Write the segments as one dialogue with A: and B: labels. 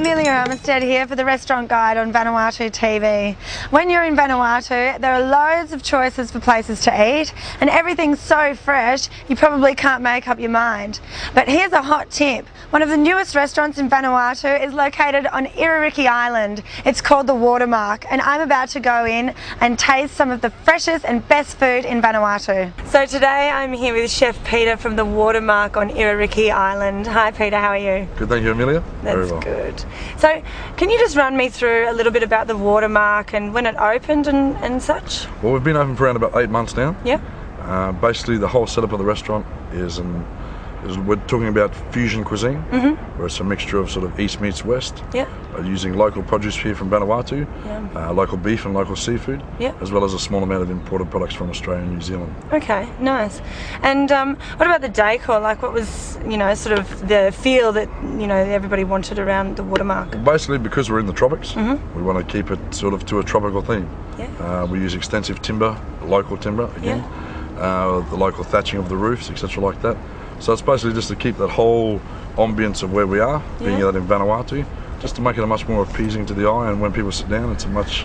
A: Amelia here for the Restaurant Guide on Vanuatu TV. When you're in Vanuatu, there are loads of choices for places to eat, and everything's so fresh you probably can't make up your mind. But here's a hot tip. One of the newest restaurants in Vanuatu is located on Iririki Island. It's called the Watermark, and I'm about to go in and taste some of the freshest and best food in Vanuatu. So today I'm here with Chef Peter from the Watermark on Iririki Island. Hi Peter, how are you?
B: Good, thank you Amelia.
A: That's
B: Very well.
A: Good. So can you just run me through a little bit about the Watermark and when it opened and such?
B: Well, we've been open for around about 8 months now.
A: Yeah.
B: Basically the whole setup of the restaurant is we're talking about fusion cuisine, where it's a mixture of sort of east meets west.
A: Yeah.
B: Using local produce here from Vanuatu,
A: Yeah.
B: local beef and local seafood,
A: Yeah.
B: as well as a small amount of imported products from Australia and New Zealand.
A: Okay, nice. And what about the decor? Like, what was, sort of the feel that, everybody wanted around the Watermark?
B: Basically, because we're in the tropics, we want to keep it sort of to a tropical theme.
A: Yeah.
B: We use extensive timber, local timber again, the local thatching of the roofs, etc. like that. So it's basically just to keep that whole ambience of where we are, being out in Vanuatu, just to make it a much more appeasing to the eye, and when people sit down it's a much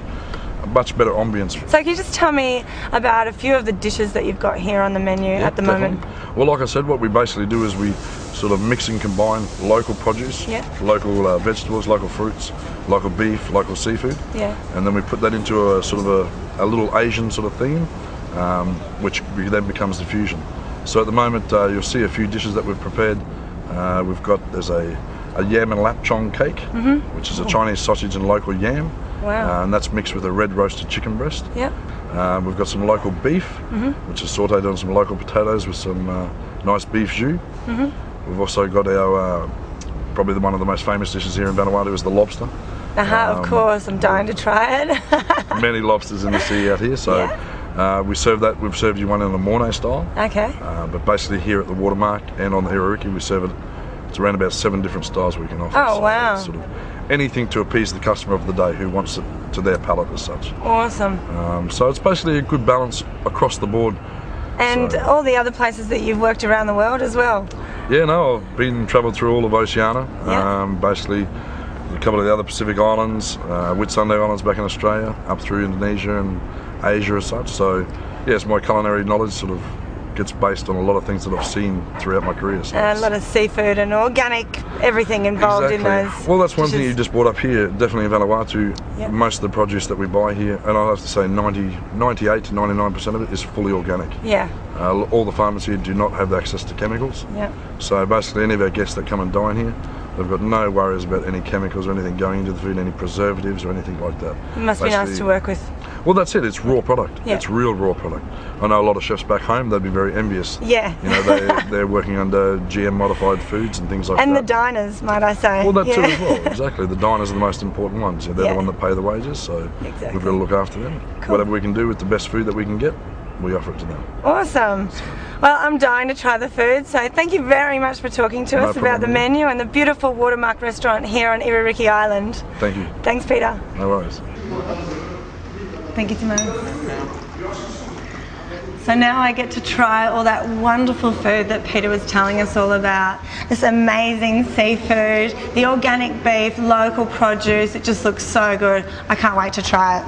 B: better ambience.
A: So can you just tell me about a few of the dishes that you've got here on the menu at the moment?
B: Well, like I said, what we basically do is we sort of mix and combine local produce, local vegetables, local fruits, local beef, local seafood, and then we put that into a sort of a little Asian sort of theme, which then becomes the fusion. So at the moment you'll see a few dishes that we've prepared. There's a yam and lapchong cake, which is a Chinese sausage and local yam.
A: Wow.
B: And that's mixed with a red roasted chicken breast.
A: Yep.
B: We've got some local beef, which is sautéed on some local potatoes with some nice beef jus. We've also got our, probably one of the most famous dishes here in Vanuatu is the lobster.
A: Of course, I'm dying to try it.
B: Many lobsters in the sea out here, so we serve that. We've served you one in the Mornay style.
A: Okay.
B: But basically here at the Watermark and on the Iririki we serve it. It's around about 7 different styles we can offer.
A: Oh,
B: so
A: wow.
B: sort of anything to appease the customer of the day who wants it to their palate as such.
A: Awesome.
B: So it's basically a good balance across the board.
A: And all the other places that you've worked around the world as well.
B: Yeah, no, I've travelled through all of Oceania. Basically a couple of the other Pacific islands, Whitsunday Islands back in Australia, up through Indonesia and Asia as such. So yes, my culinary knowledge sort of gets based on a lot of things that I've seen throughout my career. So
A: a lot of seafood and organic, everything involved in those.
B: Well, that's one thing you just brought up here. Definitely in Vanuatu, most of the produce that we buy here, and I have to say 98 to 99% of it is fully organic.
A: Yeah.
B: All the farmers here do not have access to chemicals.
A: Yeah.
B: So basically any of our guests that come and dine here, they've got no worries about any chemicals or anything going into the food, any preservatives or anything like that.
A: It must be nice to work with.
B: Well, that's it. It's raw product.
A: Yeah.
B: It's real raw product. I know a lot of chefs back home, they'd be very envious.
A: Yeah.
B: They're working under GM modified foods and things like that.
A: And the diners, might I say.
B: Well, that too as well. Exactly. The diners are the most important ones. They're the one that pay the wages, so we've got to look after them.
A: Cool.
B: Whatever we can do with the best food that we can get, we offer it to them.
A: Awesome. Well, I'm dying to try the food, so thank you very much for talking to us about the menu and the beautiful Watermark restaurant here on Iririki Island.
B: Thank you.
A: Thanks, Peter.
B: No worries.
A: Thank you, Timon. So now I get to try all that wonderful food that Peter was telling us all about. This amazing seafood, the organic beef, local produce. It just looks so good. I can't wait to try it.